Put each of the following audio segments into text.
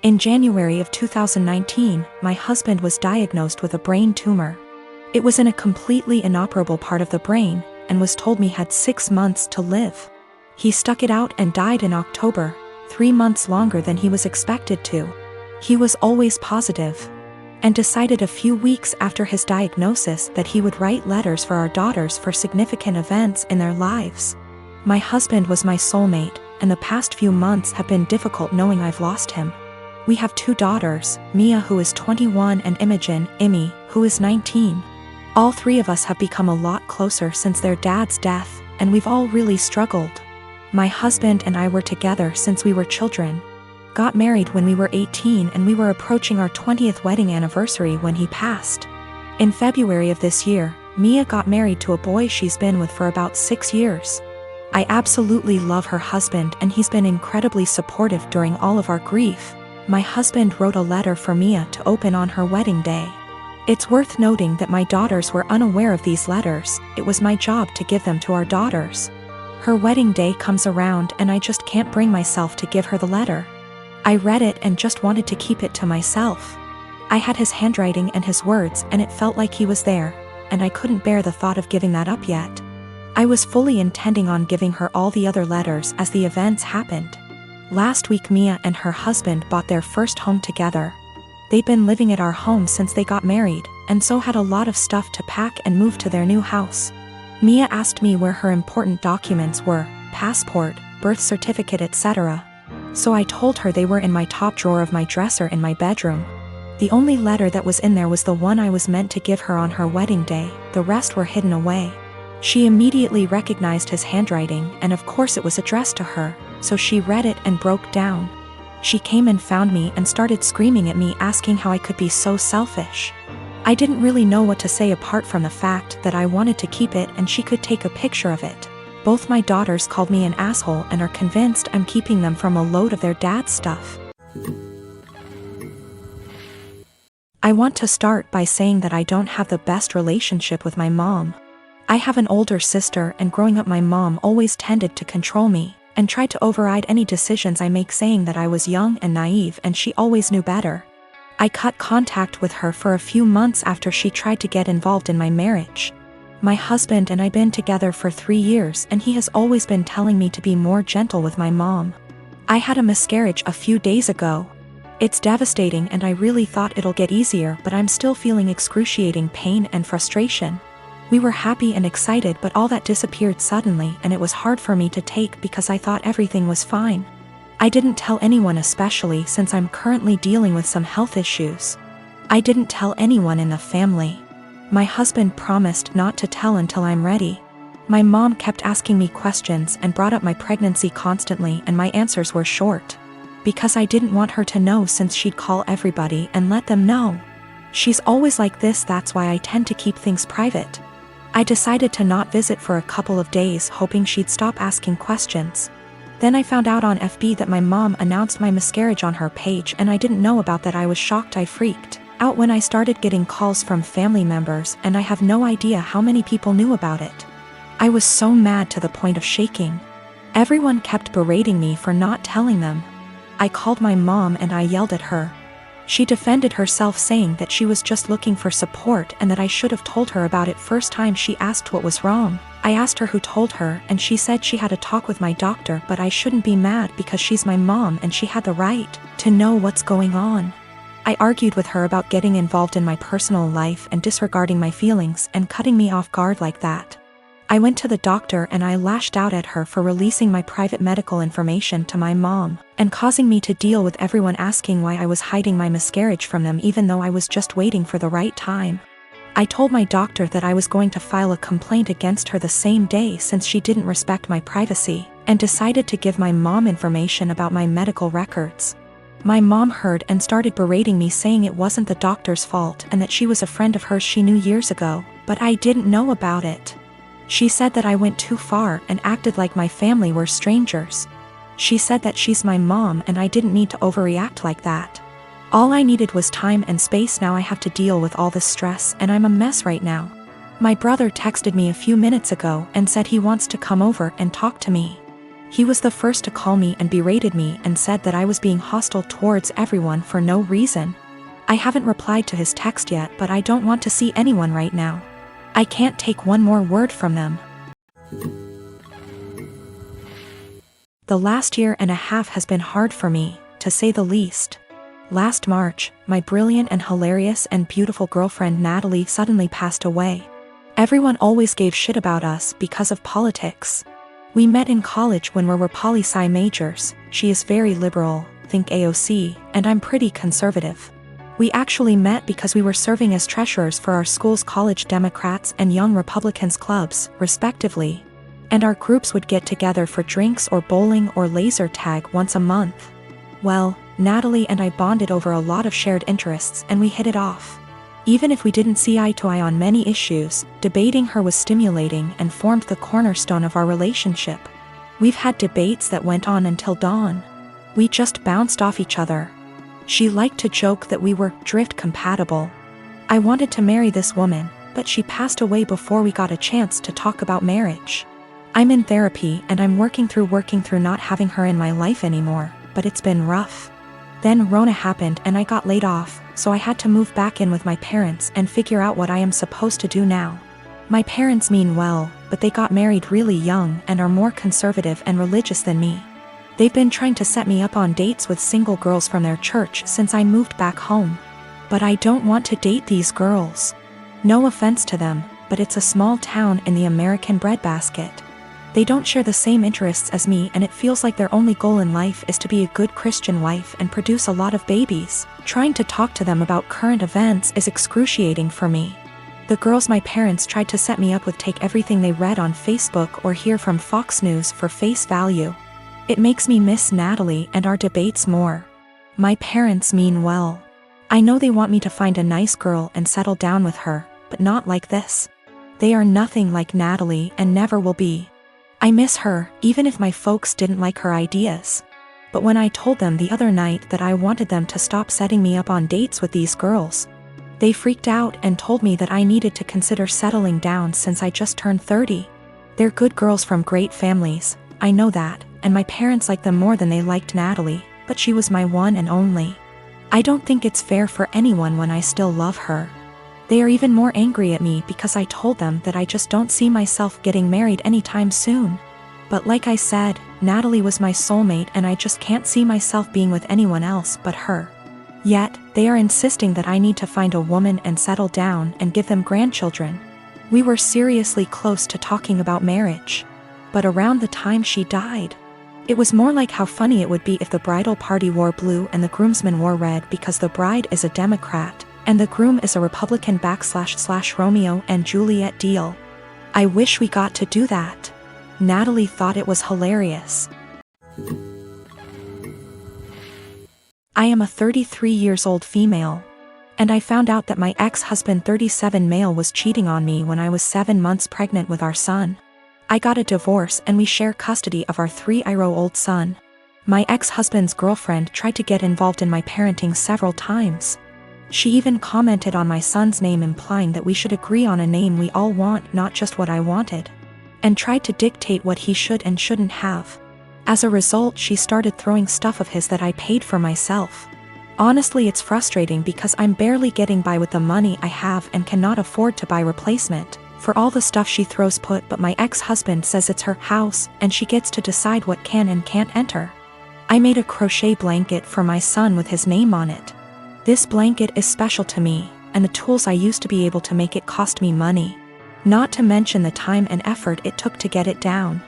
In January of 2019, my husband was diagnosed with a brain tumor. It was in a completely inoperable part of the brain, and was told me had 6 months to live. He stuck it out and died in October, 3 months longer than he was expected to. He was always positive, and decided a few weeks after his diagnosis that he would write letters for our daughters for significant events in their lives. My husband was my soulmate, and the past few months have been difficult knowing I've lost him. We have 2 daughters, Mia, who is 21, and Imogen, Imi, who is 19. All 3 of us have become a lot closer since their dad's death, and we've all really struggled. My husband and I were together since we were children. Got married when we were 18, and we were approaching our 20th wedding anniversary when he passed. In February of this year, Mia got married to a boy she's been with for about 6 years. I absolutely love her husband, and he's been incredibly supportive during all of our grief. My husband wrote a letter for Mia to open on her wedding day. It's worth noting that my daughters were unaware of these letters. It was my job to give them to our daughters. Her wedding day comes around and I just can't bring myself to give her the letter. I read it and just wanted to keep it to myself. I had his handwriting and his words, and it felt like he was there, and I couldn't bear the thought of giving that up yet. I was fully intending on giving her all the other letters as the events happened. Last week, Mia and her husband bought their first home together. They'd been living at our home since they got married, and so had a lot of stuff to pack and move to their new house. Mia asked me where her important documents were, passport, birth certificate, etc. So I told her they were in my top drawer of my dresser in my bedroom. The only letter that was in there was the one I was meant to give her on her wedding day. The rest were hidden away. She immediately recognized his handwriting, and of course it was addressed to her, so she read it and broke down. She came and found me and started screaming at me, asking how I could be so selfish. I didn't really know what to say apart from the fact that I wanted to keep it and she could take a picture of it. Both my daughters called me an asshole and are convinced I'm keeping them from a load of their dad's stuff. I want to start by saying that I don't have the best relationship with my mom. I have an older sister, and growing up my mom always tended to control me and tried to override any decisions I make, saying that I was young and naive and she always knew better. I cut contact with her for a few months after she tried to get involved in my marriage. My husband and I've been together for 3 years, and he has always been telling me to be more gentle with my mom. I had a miscarriage a few days ago. It's devastating, and I really thought it'll get easier, but I'm still feeling excruciating pain and frustration. We were happy and excited, but all that disappeared suddenly, and it was hard for me to take because I thought everything was fine. I didn't tell anyone, especially since I'm currently dealing with some health issues. I didn't tell anyone in the family. My husband promised not to tell until I'm ready. My mom kept asking me questions and brought up my pregnancy constantly, and my answers were short. Because I didn't want her to know, since she'd call everybody and let them know. She's always like this, that's why I tend to keep things private. I decided to not visit for a couple of days, hoping she'd stop asking questions. Then I found out on FB that my mom announced my miscarriage on her page, and I didn't know about that. I was shocked. I freaked out when I started getting calls from family members, and I have no idea how many people knew about it. I was so mad to the point of shaking. Everyone kept berating me for not telling them. I called my mom and I yelled at her. She defended herself, saying that she was just looking for support and that I should have told her about it first time she asked what was wrong. I asked her who told her, and she said she had a talk with my doctor, but I shouldn't be mad because she's my mom and she had the right to know what's going on. I argued with her about getting involved in my personal life and disregarding my feelings and cutting me off guard like that. I went to the doctor and I lashed out at her for releasing my private medical information to my mom and causing me to deal with everyone asking why I was hiding my miscarriage from them, even though I was just waiting for the right time. I told my doctor that I was going to file a complaint against her the same day, since she didn't respect my privacy, and decided to give my mom information about my medical records. My mom heard and started berating me, saying it wasn't the doctor's fault and that she was a friend of hers she knew years ago, but I didn't know about it. She said that I went too far and acted like my family were strangers. She said that she's my mom and I didn't need to overreact like that. All I needed was time and space. Now I have to deal with all this stress, and I'm a mess right now. My brother texted me a few minutes ago and said he wants to come over and talk to me. He was the first to call me and berated me and said that I was being hostile towards everyone for no reason. I haven't replied to his text yet, but I don't want to see anyone right now. I can't take one more word from them. The last year and a half has been hard for me, to say the least. Last March, my brilliant and hilarious and beautiful girlfriend Natalie suddenly passed away. Everyone always gave shit about us because of politics. We met in college when we were poli-sci majors. She is very liberal, think AOC, and I'm pretty conservative. We actually met because we were serving as treasurers for our school's College Democrats and Young Republicans clubs, respectively. And our groups would get together for drinks or bowling or laser tag once a month. Well, Natalie and I bonded over a lot of shared interests and we hit it off. Even if we didn't see eye to eye on many issues, debating her was stimulating and formed the cornerstone of our relationship. We've had debates that went on until dawn. We just bounced off each other. She liked to joke that we were drift compatible. I wanted to marry this woman, but she passed away before we got a chance to talk about marriage. I'm in therapy and I'm working through not having her in my life anymore, but it's been rough. Then Rona happened and I got laid off, so I had to move back in with my parents and figure out what I am supposed to do now. My parents mean well, but they got married really young and are more conservative and religious than me. They've been trying to set me up on dates with single girls from their church since I moved back home. But I don't want to date these girls. No offense to them, but it's a small town in the American breadbasket. They don't share the same interests as me and it feels like their only goal in life is to be a good Christian wife and produce a lot of babies. Trying to talk to them about current events is excruciating for me. The girls my parents tried to set me up with take everything they read on Facebook or hear from Fox News for face value. It makes me miss Natalie and our debates more. My parents mean well. I know they want me to find a nice girl and settle down with her, but not like this. They are nothing like Natalie and never will be. I miss her, even if my folks didn't like her ideas. But when I told them the other night that I wanted them to stop setting me up on dates with these girls, they freaked out and told me that I needed to consider settling down since I just turned 30. They're good girls from great families, I know that, and my parents like them more than they liked Natalie, but she was my one and only. I don't think it's fair for anyone when I still love her. They are even more angry at me because I told them that I just don't see myself getting married anytime soon. But like I said, Natalie was my soulmate and I just can't see myself being with anyone else but her. Yet, they are insisting that I need to find a woman and settle down and give them grandchildren. We were seriously close to talking about marriage. But around the time she died, it was more like how funny it would be if the bridal party wore blue and the groomsmen wore red because the bride is a Democrat, and the groom is a Republican / Romeo and Juliet deal. I wish we got to do that. Natalie thought it was hilarious. I am a 33 years old female. And I found out that my ex-husband 37 male was cheating on me when I was 7 months pregnant with our son. I got a divorce and we share custody of our 3-year-old son. My ex-husband's girlfriend tried to get involved in my parenting several times. She even commented on my son's name implying that we should agree on a name we all want, not just what I wanted. And tried to dictate what he should and shouldn't have. As a result, she started throwing stuff of his that I paid for myself. Honestly, it's frustrating because I'm barely getting by with the money I have and cannot afford to buy replacement for all the stuff she throws put, but my ex-husband says it's her house and she gets to decide what can and can't enter. I made a crochet blanket for my son with his name on it. This blanket is special to me, and the tools I used to be able to make it cost me money. Not to mention the time and effort it took to get it down.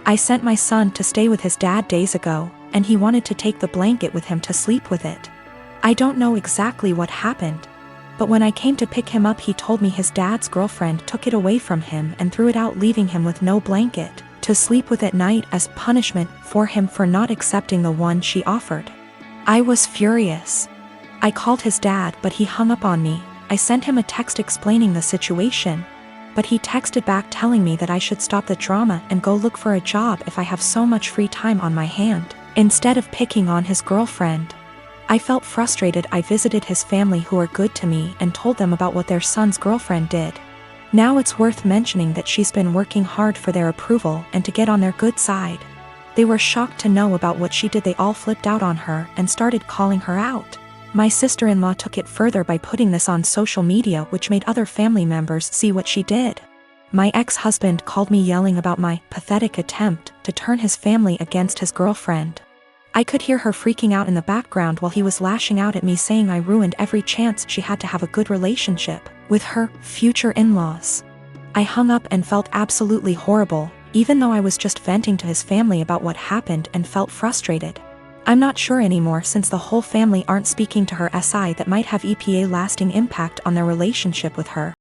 I sent my son to stay with his dad days ago, and he wanted to take the blanket with him to sleep with it. I don't know exactly what happened, but when I came to pick him up he told me his dad's girlfriend took it away from him and threw it out, leaving him with no blanket to sleep with at night as punishment for him for not accepting the one she offered. I was furious. I called his dad, but he hung up on me. I sent him a text explaining the situation, but he texted back telling me that I should stop the drama and go look for a job if I have so much free time on my hand, instead of picking on his girlfriend. I felt frustrated. I visited his family, who are good to me, and told them about what their son's girlfriend did. Now it's worth mentioning that she's been working hard for their approval and to get on their good side. They were shocked to know about what she did. They all flipped out on her and started calling her out. My sister-in-law took it further by putting this on social media, which made other family members see what she did. My ex-husband called me yelling about my pathetic attempt to turn his family against his girlfriend. I could hear her freaking out in the background while he was lashing out at me, saying I ruined every chance she had to have a good relationship with her future in-laws. I hung up and felt absolutely horrible, even though I was just venting to his family about what happened and felt frustrated. I'm not sure anymore, since the whole family aren't speaking to her, that might have a lasting impact on their relationship with her.